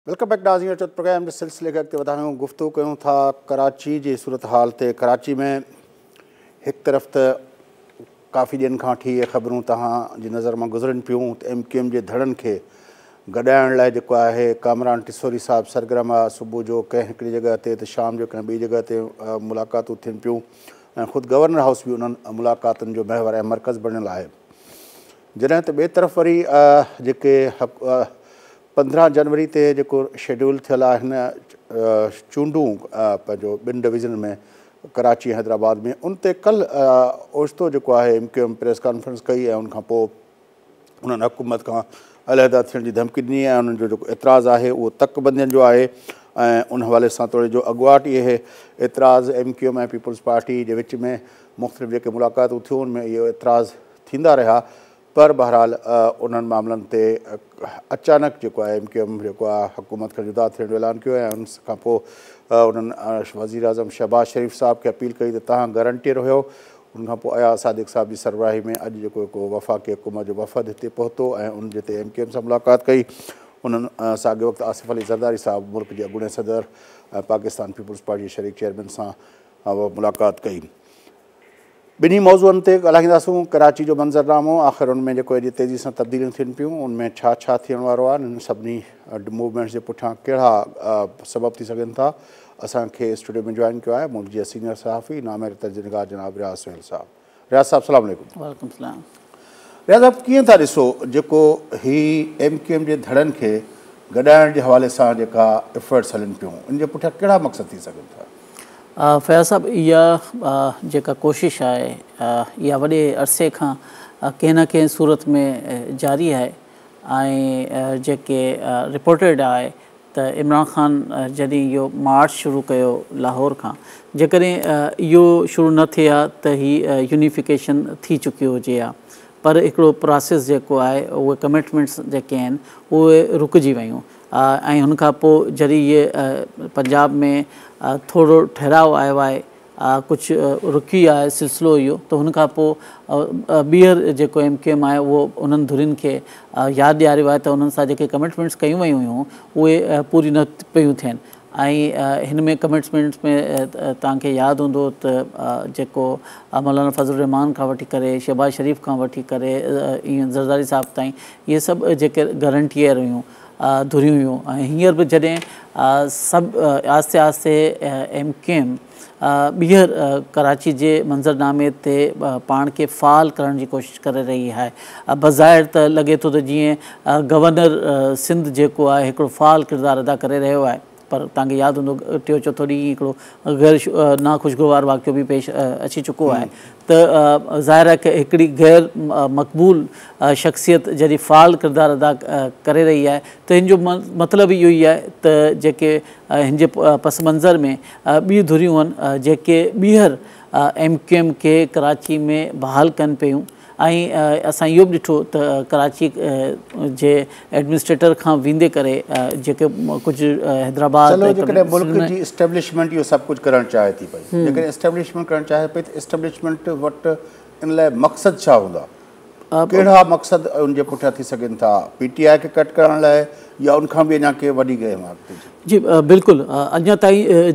Welcome back नाज़रीन। अचो programme के सिलसिले के अॻिते वधायूं, गुफ्तगू कयूं था कराची जी सूरत हाल ते। कराची में एक तरफ़ त काफ़ी ॾींहंनि खां वठी इहे ख़बरूं तव्हांजी नज़र मां गुज़रनि पियूं त MQM जे धड़नि खे गॾाइण लाइ जेको आहे कामरान टिसोरी साहिबु सरगर्म आहे। सुबुह जो कंहिं हिकिड़ी जॻह ते त शाम जो कंहिं ॿी जॻह ते मुलाक़ातूं थियनि पियूं ऐं ख़ुदि गवर्नर हाउस बि उन्हनि मुलाक़ातुनि जो महवर ऐं मर्कज़ बणियल आहे। जॾहिं त ॿिए तरफ़ वरी जेके 15 जनवरी ते जेको शेड्यूल थियल आहे हिन चूंडूं पंहिंजो ॿिनि डिवीज़न में कराची ऐं हैदराबाद में, उन ते कल्ह ओचितो जेको आहे MQM प्रेस कॉन्फ्रेंस कई ऐं उनखां पोइ उन्हनि हुकूमत खां अलहदा थियण जी धमकी ॾिनी ऐं उन्हनि जो जेको एतिराज़ु आहे उहो तकबंदियुनि जो आहे। ऐं उन हवाले सां थोरे जो अॻुवाट इहे एतिराज़ MQM ऐं पीपल्स पार्टी जे विच में मुख़्तलिफ़ जेके मुलाक़ातूं थियूं उनमें इहो एतिराज़ थींदा रहिया। पर बहरहाल उन्हनि मामलनि ते अचानक जेको आहे MQM जेको आहे हुकूमत खां जुदा थियण जो ऐलान कयो ऐं उन खां पोइ उन्हनि वज़ीर आज़म शहबाज शरीफ़ साहब खे अपील कई त तव्हां गारंटी रहियो। उनखां पोइ अयाज़ सादिक़ साहब जी सरबराही में अॼु जेको हिकु वफ़ाक़ी हुकूमत जो वफ़द हिते पहुतो ऐं उन जिते MQM सां मुलाक़ात कई। उन्हनि साॻिए वक़्तु आसिफ़ अली ज़रदारी साहब मुल्क जे अॻूणे सदर पाकिस्तान पीपल्स पार्टी जे शरीक चेयरमैन सां मुलाक़ात कई। ॿिन्ही मौज़ूअनि ते ॻाल्हाईंदासूं। कराची जो मंज़रनामो आख़िर उनमें जेको एॾी तेज़ी सां तब्दीलियूं थियनि पियूं, उनमें छा छा थियण वारो आहे, हिन सभिनी मूवमेंट्स जे पुठियां कहिड़ा सबब थी सघनि था। असांखे स्टूडियो में जॉइन कयो आहे मुल्क जे सीनियर सहाफ़ी नामेर तर्जुनिगार जनाब रियाज़ सुहेल साहब। रियाज़ साहब सलाम अलैकुम। वालेकुम सलाम। रियाज़ साहब, कीअं था ॾिसो जेको ही MQM जे धड़नि खे गॾाइण जे हवाले सां जेका एफर्ट्स हलनि पियूं, इन जे पुठियां कहिड़ा मक़सद थी सघनि था? फैज़ साहब, इहा जेका कोशिशि आहे इहा वॾे अरसे खां कंहिं न कंहिं सूरत में जारी आहे ऐं जेके रिपोर्टेड आहे त इमरान ख़ान जॾहिं इहो मार्च शुरू कयो लाहौर खां, जेकॾहिं इहो शुरू न थिए हा त हीअ यूनिफिकेशन थी चुकियो हुजे हा। पर हिकिड़ो प्रोसेस जेको आहे उहे कमिटमेंट्स जेके आहिनि उहे रुकिजी वियूं ऐं हुनखां पोइ जॾहिं इहे पंजाब में थोरो ठहिराउ आयो आहे, कुझु रुकी आहे सिलसिलो इहो, त हुनखां पोइ ॿीहर जेको MQM आहे उहो उन्हनि धुरियुनि खे यादि ॾियारियो आहे त उन्हनि सां जेके कमिटमेंट्स कयूं वयूं हुयूं उहे पूरी न पियूं थियनि। ऐं हिन में कमिटमेंट्स में तव्हांखे यादि हूंदो त जेको मौलाना फज़लुर रहमान खां वठी करे शहबाज शरीफ़ खां वठी करे ईअं ज़रदारी साहब ताईं इहे सभु जेके गारंटीयर हुयूं धुरियूं हुयूं। ऐं हींअर बि जॾहिं सभु आहिस्ते आहिस्ते MQM ॿीहर कराची जे मंज़रनामे ते पाण खे फ़ाल करण जी कोशिशि करे रही आहे। बज़ाहिर त लॻे थो त जीअं गवर्नर सिंध जेको आहे हिकिड़ो फ़ाल किरदारु अदा करे रहियो आहे, पर तव्हांखे यादि हूंदो टियों चोथों ॾींहुं हिकिड़ो गैर नाख़ुशगवार वाक़ियो बि पेश अची चुको आहे। त ज़ाहिर आहे की हिकिड़ी गैर मक़बूल शख़्सियत जॾहिं फ़ाल किरदारु अदा करे रही आहे त हिन जो मतिलबु इहो ई आहे त जेके हिन जे पस मंज़र में ॿी धुरियूं आहिनि जेके ॿीहर MQM खे कराची में बहाल कनि पियूं। ऐं असां इहो बि ॾिठो त कराची जे एडमिनिस्ट्रेटर खां वेंदे करे जेके कुझु हैदराबाद मुल्क जी इस्टेब्लिशमेंट इहो सभु कुझु करणु चाहे थी पई, जेकॾहिं इस्टेब्लिशमेंट करणु चाहे पई त इस्टेब्लिशमेंट वटि इन लाइ मक़सद छा हूंदा? कहिड़ा मक़सद उनजे पुठियां थी सघनि था? PTI खे कट करण लाइ या उनखां बि अञा के वॾी गेम आहे? जी बिल्कुलु। अञा ताईं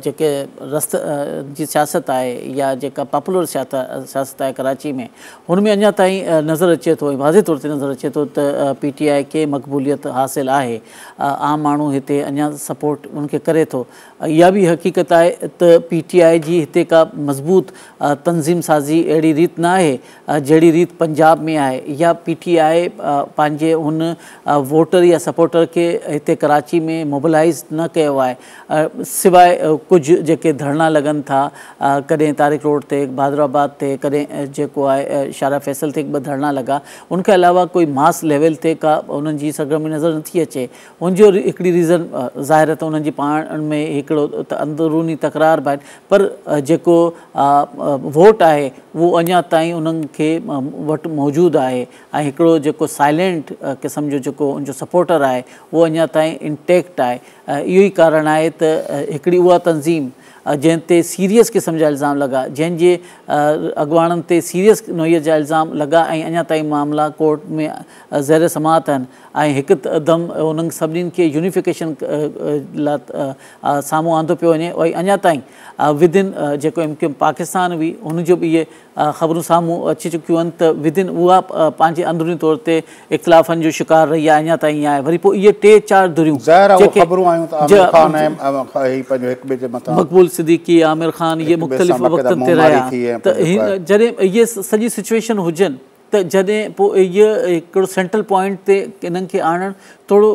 जेके रस्त जी सियासत आहे या जेका पॉपुलर सियासत आहे कराची में, हुन में अञा ताईं नज़र अचे थो ऐं वाज़े तौर ते नज़र अचे थो त PTI खे मक़बूलियत हासिलु आहे। आम माण्हू हिते अञा सपोर्ट उनखे करे थो। इहा बि हक़ीक़त आहे त PTI जी हिते का मज़बूत तंज़ीम साज़ी अहिड़ी रीति न आहे जहिड़ी रीति पंजाब में आहे, या PTI पंहिंजे हुन वोटर या सपोर्टर खे हिते कराची में मोबिलाइज़ न कयो आहे, सवाइ कुझु जेके धरना लॻनि था कॾहिं तारिक रोड ते, बहादुराबाद ते, कॾहिं जेको आहे शारा फैसल ते 2 धरना लॻा। उनखे अलावा कोई मास लेवल ते का उन्हनि जी सरगर्मी नज़र नथी अचे। उनजो हिकिड़ी रीज़न ज़ाहिर आहे त उन्हनि जी पाण में हिकिड़ो अंदरूनी तकरार बि आहिनि, पर जेको वोट आहे उहो अञा ताईं उन्हनि खे वटि मौजूदु आहे ऐं हिकिड़ो जेको साइलेंट क़िस्म जो जो जेको उनजो सपोर्टर आहे उहो अञा ताईं इंटैक्ट आहे। इहो ई कारण आहे त हिकिड़ी उहा तंज़ीम जंहिं ते सीरियस क़िस्म जा इल्ज़ाम लॻा, जंहिंजे अॻुवाणनि ते सीरियस नोईअ जा इल्ज़ाम लॻा ऐं अञा ताईं मामला कोर्ट में ज़ेर समाअत आहिनि ऐं हिकदमि उन्हनि सभिनीनि खे यूनिफिकेशन लाइ साम्हूं आंदो पियो वञे। ऐं अञा ताईं विदिन जेको MQM पाकिस्तान हुई हुनजो बि इहे ख़बरूं साम्हूं अची चुकियूं आहिनि त विदिन उहा पंहिंजे अंदरूनी तौर ते इख़्तिलाफ़नि जो शिकार रही आहे, अञा ताईं आहे। वरी पोइ इहे 3-4 धुरियूं मक़बूल सिद्दीकी, आमिर ख़ान, इहे मुख़्तलिफ़ वक़्तनि ते रहिया त जॾहिं इहे सॼी सिचुएशन हुजनि त जॾहिं पोइ इहो हिकिड़ो सेंट्रल पॉइंट ते इन्हनि खे आणणु थोरो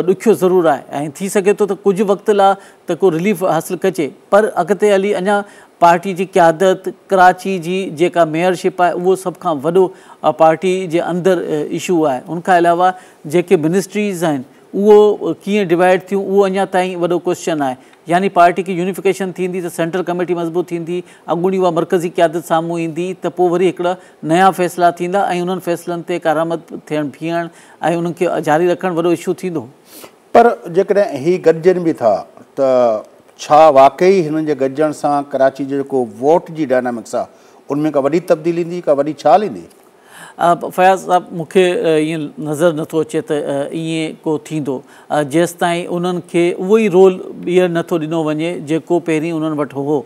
ॾुखियो ज़रूरु आहे ऐं थी सघे थो त कुझु वक़्त लाइ त को रिलीफ हासिलु कजे, पर अॻिते हली अञा पार्टी जी क़यादत, कराची जी जेका मेयरशिप आहे उहो सभ खां वॾो पार्टी जे अंदरि इशू आहे। उनखां अलावा जेके मिनिस्ट्रीज़ आहिनि उहो कीअं डिवाइड थियूं उहो अञा ताईं वॾो क्वेश्चन आहे। यानी पार्टी की यूनिफिकेशन थींदी त सेंट्रल कमेटी मज़बूत थींदी, अॻूणी उहा मरकज़ी क़यादत साम्हूं ईंदी त पोइ वरी हिकिड़ा नया फ़ैसिला थींदा ऐं उन्हनि फ़ैसिलनि ते करामत थियणु बीहणु ऐं उन्हनि खे जारी रखणु वॾो इशू थींदो। पर जेकॾहिं ही गॾिजनि बि था त छा वाक़ई हिननि जे गॾिजण सां कराची जो जेको वोट जी डायनामिक्स आहे उनमें का वॾी तब्दीली ईंदी, का वॾी छाल ईंदी? फयाज़ साहब, मूंखे ईअं नज़र नथो अचे त ईअं को थींदो जेसि ताईं उन्हनि खे उहो ई रोल ॿीहर नथो ॾिनो वञे जेको पहिरीं उन्हनि वटि हो,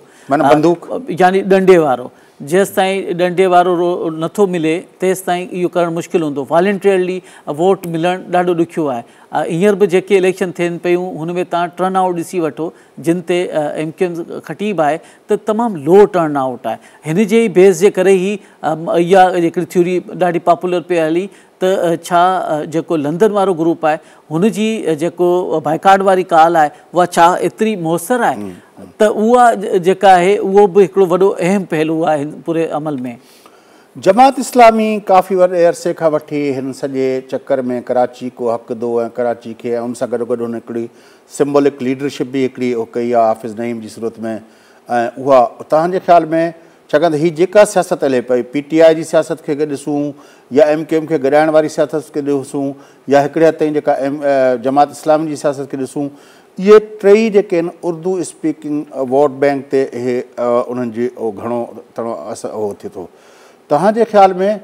यानी ॾंडे वारो। जेसि ताईं ॾंडे वारो नथो मिले तेसि ताईं इहो करणु मुश्किल हूंदो। वॉलंटियरली वोट मिलणु ॾाढो ॾुखियो आहे। हींअर बि जेके इलेक्शन थियनि पियूं हुन में तव्हां टर्न आउट ॾिसी वठो जिन ते MQM खटीब आहे त तमामु लो टर्न आउट आहे। हिन जे ई बेस जे करे ई इहा हिकिड़ी थ्योरी ॾाढी पॉपुलर पे हली त छा जेको लंदन वारो ग्रुप आहे हुनजी जेको बाइकाट वारी काल आहे उहा छा एतिरी मुयसरु आहे त उहा जेका आहे उहो बि हिकिड़ो वॾो अहम पहलू आहे पूरे अमल में। जमात इस्लामी काफ़ी वॾे अरसे खां वठी हिन सॼे चकर में कराची को हक़ दो ऐं कराची खे ऐं उन सां गॾु गॾु हुन हिकिड़ी सिम्बॉलिक लीडरशिप बि हिकिड़ी कई आहे हाफ़िज़ नईम जी सूरत में। ऐं उहा तव्हांजे ख़्याल में छाकाणि त हीअ जेका सियासत हले पई PTI जी सियासत खे गॾु ॾिसूं या MQM खे गॾाइण वारी सियासत खे ॾिसूं या हिकिड़े हद ताईं जेका जमात इस्लामी जी सियासत खे ॾिसूं, इहे टई जेके आहिनि उर्दू स्पीकिंग वोट बैंक ते इहे उन्हनि जी घणो तणो असरु उहो थिए थो। तव्हांजे ख़्याल में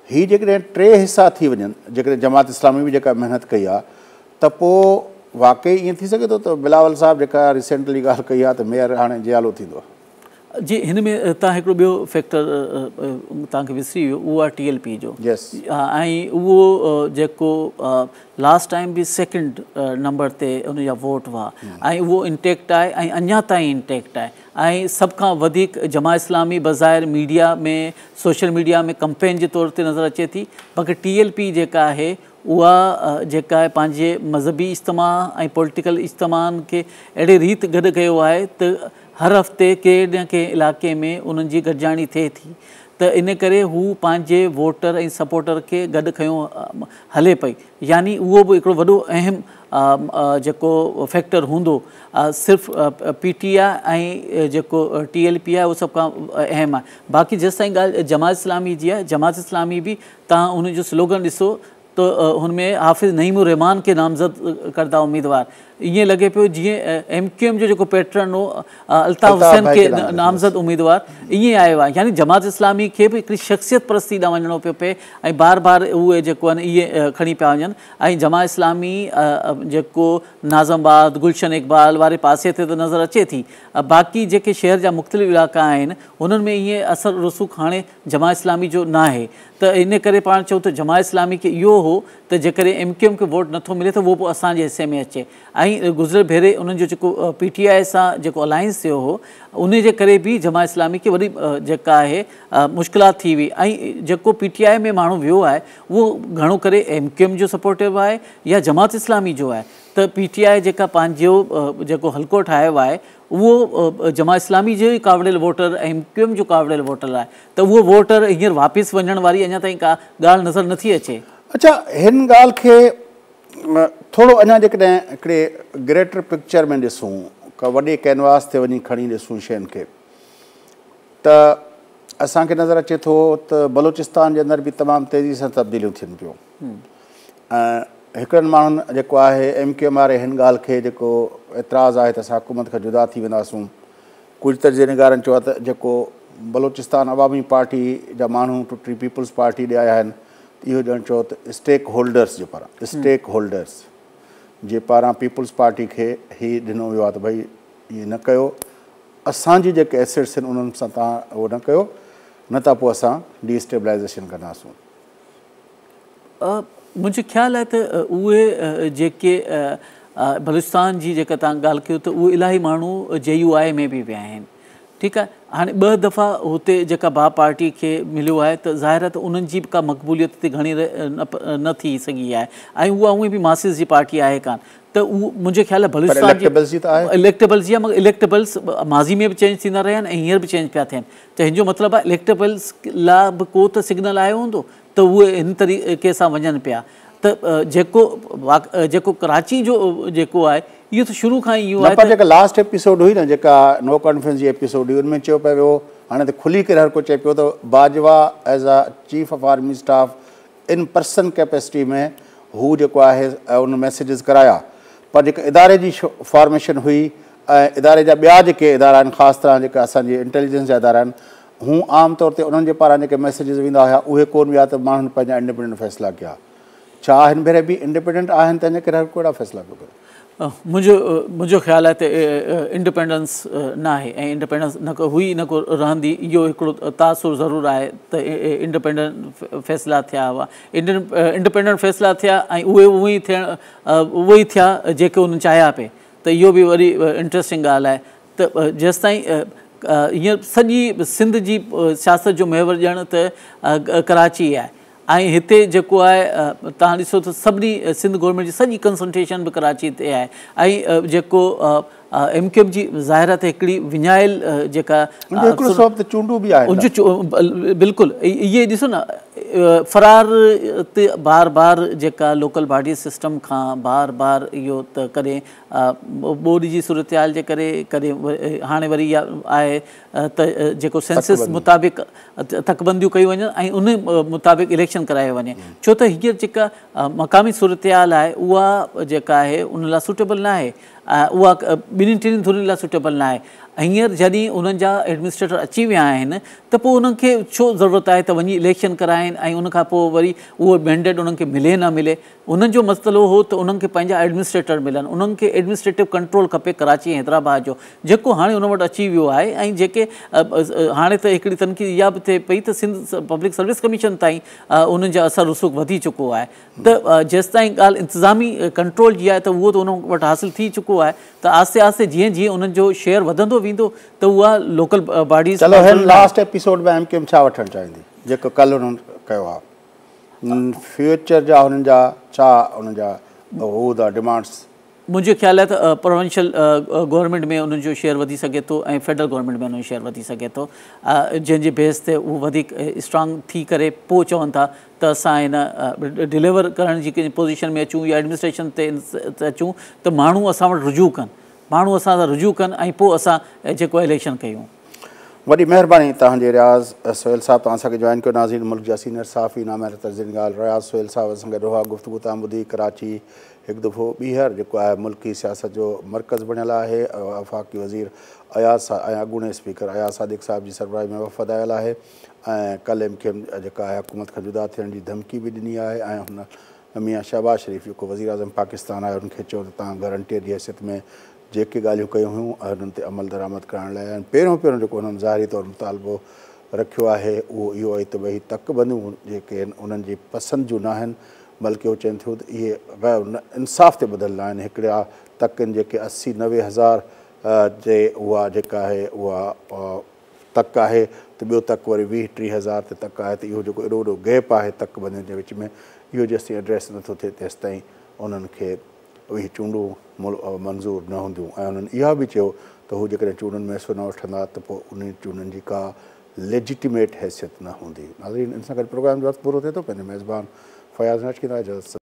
हीअ जेकॾहिं 3 हिसा थी वञनि, जेकॾहिं जमात इस्लामी बि जेका महिनत कई आहे त पोइ वाक़ई ईअं थी सघे थो त बिलावल साहब जेका रिसेंटली ॻाल्हि कई आहे त मेयर हाणे जियालो थींदो? जी, हिन में तव्हां हिकिड़ो ॿियो फैक्टर तव्हांखे विसरी वियो, उहो आहे TLP जो। ऐं उहो जेको लास्ट टाइम बि 2nd नंबर ते उनजा वोट हुआ ऐं उहो इंटैक्ट आहे ऐं अञा ताईं इंटैक्ट आहे। ऐं सभ खां वधीक जमा इस्लामी बज़ाहिर मीडिया में, सोशल मीडिया में कंपेन जे तौर ते नज़र अचे थी, बाक़ी TLP जेका आहे उहा जेका आहे पंहिंजे मज़हबी इज्तिमा ऐं पॉलिटिकल इज्तिमानि खे अहिड़े रीति गॾु कयो आहे त हर हफ़्ते कंहिं न कंहिं इलाइक़े में उन्हनि जी गॾिजाणी थिए थी त इन करे हू पंहिंजे वोटर ऐं सपोर्टर खे गॾु खयों हले पई। यानी उहो बि हिकिड़ो वॾो अहम जेको फैक्टर हूंदो। सिर्फ़ु PTI ऐं जेको TLP आहे उहो सभ खां अहम आहे। बाक़ी जेसि ताईं ॻाल्हि जमात इस्लामी जी आहे, जमात इस्लामी बि तव्हां हुनजो स्लोगन ॾिसो त हुनमें हाफ़िज़ नईमुर रहमान खे नामज़द करदा उम्मीदवार, ईअं लॻे पियो जीअं MQM जो जेको पैटर्न हो अल्ताफ़ हुसैन खे नामज़द उम्मीदवार ईअं आयो आहे। यानी जमात इस्लामी खे बि हिकिड़ी शख़्सियत परस्ती ॾांहुं वञिणो पियो पए ऐं बार बार उहे जेको आहिनि इहे खणी पिया वञनि। ऐं जमा इस्लामी जेको नाज़मबाद, गुलशन इक़बाल वारे पासे ते त नज़र अचे थी, बाक़ी जेके शहर जा मुख़्तलिफ़ इलाइक़ा आहिनि उन्हनि में ईअं असरु रसूख़ हाणे जमा इस्लामी जो न आहे। त इन करे पाण चऊं त जमा इस्लामी खे इहो हो त जेकॾहिं MQM खे वोट नथो मिले त उहो पोइ असांजे हिसे में अचे। ऐं गुज़िरियल भेरे उन्हनि जो जेको PTI सां जेको अलायंस थियो हो उन जे करे बि जमा इस्लामी खे वरी जेका आहे मुश्किलात थी हुई। ऐं जेको PTI में माण्हू वियो आहे उहो घणो करे MQM जो सपोर्टिव आहे या जमात इस्लामी जो आहे। त PTI जेका पंहिंजो जेको हल्को ठाहियो आहे उहो जमा इस्लामी जो ई कावड़ियल वोटर ऐं MQM जो कावड़ियल वोटर आहे। त उहो वोटर हींअर वापसि वञण वारी अञा ताईं का ॻाल्हि नज़र नथी अचे। अच्छा, हिन ॻाल्हि खे थोरो अञा जेकॾहिं हिकिड़े ग्रेटर पिक्चर में ॾिसूं, का वॾे कैनवास ते वञी खणी ॾिसूं शयुनि खे, त असांखे नज़र अचे थो त बलोचिस्तान जे अंदरि बि तमामु तेज़ी सां तब्दीलियूं थियनि पियूं। हिकिड़नि माण्हुनि जेको आहे MQM वारे हिन ॻाल्हि खे जेको एतिराज़ु आहे त असां हुकूमत खां जुदा थी वेंदासूं। कुझु तजनिगारनि चयो त जेको बलोचिस्तान अवामी पार्टी जा माण्हू टुटी पीपल्स पार्टी ॾे आया आहिनि, इहो ॼण चयो त स्टेक होल्डर्स जे पारां पीपल्स पार्टी खे हीउ ॾिनो वियो आहे त भई इहे न कयो, असांजी जेके एसेट्स आहिनि उन्हनि सां तव्हां उहो न कयो, न त पोइ असां डिस्टेबलाइज़ेशन कंदासूं। मुंहिंजो ख़्यालु आहे त उहे जेके बलूचिस्तान जी जेका तव्हां ॻाल्हि कयो त उहे इलाही माण्हू JUI में बि विया आहिनि। ठीकु आहे, हाणे 2 दफ़ा हुते जेका बा पार्टी खे मिलियो आहे त ज़ाहिर आहे त उन्हनि जी बि का मक़बूलियत ते घणी न थी सघी आहे ऐं उहा उहे बि मासिस जी पार्टी आहे कान। त उहो मुंहिंजो ख़्यालु आहे बलूचिस्तान जी इलेक्टेबल्स जी आहे, मगर इलेक्टेबल्स माज़ी में बि चेंज थींदा रहिया आहिनि ऐं हींअर बि चेंज पिया थियनि। त हिन जो मतिलबु आहे इलेक्टेबल्स लाइ बि को त सिग्नल आयो हूंदो त उहे हिन तरीक़े सां वञनि पिया। त जेको कराची जो जेको आहे इहो त शुरू खां ई इहो आहे पर जेका लास्ट एपिसोड हुई न, जेका नो कॉन्फ्रेंस जी एपिसोड हुई, उनमें चयो पियो वियो, हाणे त खुली करे हर को चए पियो त Bajwa as a chief of army staff in person capacity में हू जेको आहे उन मैसेजिस कराया। पर जेका इदारे जी फॉर्मेशन हुई ऐं इदारे जा ॿिया जेके इदारा आहिनि, ख़ासि तरह जेका असांजी इंटेलिजेंस जा इदारा आहिनि, हू आम तौर ते उन्हनि जे पारां जेके मैसेजिस वेंदा हुआ उहे कोन विया त माण्हुनि पंहिंजा इंडिपेंडेंट फ़ैसिला कया। छा हिन भेरे बि इंडिपेंडेंट आहिनि तंहिंजे करे हर कहिड़ा फ़ैसिला पियो करे? मुंहिंजो ख़्यालु आहे त इंडिपेंडेंस न आहे ऐं इंडिपेंडेंस न को हुई न को रहंदी। इहो हिकिड़ो तासुर ज़रूरु आहे त इंडिपेंडेंट फ़ैसिला थिया हुआ, इंडिपेंडेंट फ़ैसिला थिया ऐं उहे ई थिया जेके उन्हनि चाहिया पिए। त इहो बि वरी इंट्रस्टिंग ॻाल्हि आहे त जेसिताईं हींअर सॼी सिंध जी सियासत जो महवर ॼण त कराची आहे ऐं हिते जेको आहे तव्हां ॾिसो त सभिनी सिंध गवर्नमेंट जी सॼी कंसंट्रेशन बि कराची ते आहे ऐं जेको MQM जी ज़ाहिर आहे त हिकिड़ी विञायल जेका चूंडूं बि आहे बिल्कुलु इहे ॾिसो न फ़रार ते बार जेका लोकल बॉडी सिस्टम खां बार इहो त कॾहिं ॿोॾि जी सूरत हाल जे करे, कॾहिं हाणे वरी इहा आहे त जेको सेंसस मुताबिक़ तकबंदियूं कयूं वञनि ऐं उन मुताबिक़ इलेक्शन करायो वञे। छो त हीअ जेका मक़ामी सूरत हाल आहे उहा जेका आहे उन लाइ सूटेबल न आहे, उहा ॿिन्हिनि टिनि धुरियुनि लाइ सूटेबल न आहे। हींअर जॾहिं उन्हनि जा एडमिनिस्ट्रेटर अची विया आहिनि त पोइ उन्हनि खे छो ज़रूरत आहे त वञी इलेक्शन कराइनि ऐं उनखां पोइ वरी उहो मैंडेट उन्हनि खे मिले न मिले। उन्हनि जो मसइलो हो त उन्हनि खे पंहिंजा एडमिनिस्ट्रेटर मिलनि, उन्हनि खे एडमिनिस्ट्रेटिव कंट्रोल खपे कराची ऐं हैदराबाद जो, जेको हाणे उन वटि अची वियो आहे। ऐं जेके हाणे त हिकिड़ी तनक़ीद इहा बि थिए पई त सिंध पब्लिक सर्विस कमीशन ताईं उन्हनि जा असरु रुसूख़ वधी चुको आहे। त जेसिताईं ॻाल्हि इंतिज़ामी कंट्रोल जी आहे त उहो त उन वटि हासिलु थी चुको आहे। त आहिस्ते आहिस्ते जीअं उन्हनि जो शेयर वधंदो वेंदो त उहा लोकल बॉडीज़। चलो हिन लास्ट एपिसोड में MQM छा वठणु चाहींदी जेको कल्ह उन्हनि कयो आहे? फ्यूचर जा हुननि जा छा उन्हनि जा उहो डिमांड्स? मुंहिंजो ख़्यालु आहे त प्रोविंशियल गवर्नमेंट में उन्हनि जो शेयर वधी सघे थो ऐं फेडरल गवर्नमेंट में उन्हनि जो शेयर वधी सघे थो, जंहिंजे बेस ते उहो वधीक स्ट्रॉन्ग थी करे पोइ चवनि था त असां हिन डिलीवर करण जी पोज़ीशन में अचूं या एडमिनिस्ट्रेशन ते अचूं त माण्हू असां वटि रुजू कनि, माण्हू असां सां रुजू कनि ऐं पोइ असां जेको इलेक्शन कयूं। वॾी महिरबानी तव्हांजे रियाज़ सोहेल साहब, तव्हां असांखे जॉइन कयो। नाज़रीन, मुल्क जा सीनियर सहाफ़ी नामहर तर्जुमान रियाज़ सोहेल साहब असां गॾु हुआ। गुफ़्तगू तव्हां ॿुधी। कराची हिकु दफ़ो ॿीहर जेको आहे मुल्की सियासत जो मर्कज़ बणियल आहे। वफ़ाक़ी वज़ीर अयाज़ ऐं अॻूणे स्पीकर अयाज़ सादिक़ साहिब जी सरबराही में वफ़द आयल आहे ऐं कल्ह MQM जेका आहे हुकूमत खां जुदा थियण जी धमकी बि ॾिनी आहे ऐं हुन मियां शहबाज़ शरीफ़ जेको वज़ीर आज़म पाकिस्तान आहे उनखे चयो त तव्हां गारंटीअ जी हैसियत में जेके ॻाल्हियूं कयूं हुयूं हुननि ते अमल दरामद करण लाइ पहिरियों जेको हुननि ज़ाहिरी तौरु मुतालबो रखियो आहे उहो इहो आहे त भई तकबंदियूं जेके आहिनि उन्हनि जी पसंदि जूं न आहिनि, बल्कि उहो चवनि थियूं त इहे ग़ैर इंसाफ़ ते ॿधल आहिनि। हिकिड़ा तक आहिनि जेके 80-90 हज़ार जे उहा जेका आहे उहा तक आहे त ॿियो तक वरी 20-30 हज़ार ते तक आहे। त इहो जेको एॾो वॾो गैप आहे तकबंदियुनि जे विच में, इहो जेसिताईं एड्रेस नथो थिए तेसिताईं उन्हनि खे उहे चूंडूं मंज़ूरु न हूंदियूं। ऐं उन्हनि इहा बि चयो त हू जेकॾहिं चूंडुनि में हिसो न वठंदा त पोइ उन चूंडुनि जी का लेजिटिमेट हैसियत न हूंदी। नाज़रीन, इन सां गॾु प्रोग्राम जो वक़्तु पूरो थिए थो। पंहिंजे मेज़बान फयाज़ नशकीदा इजाज़त।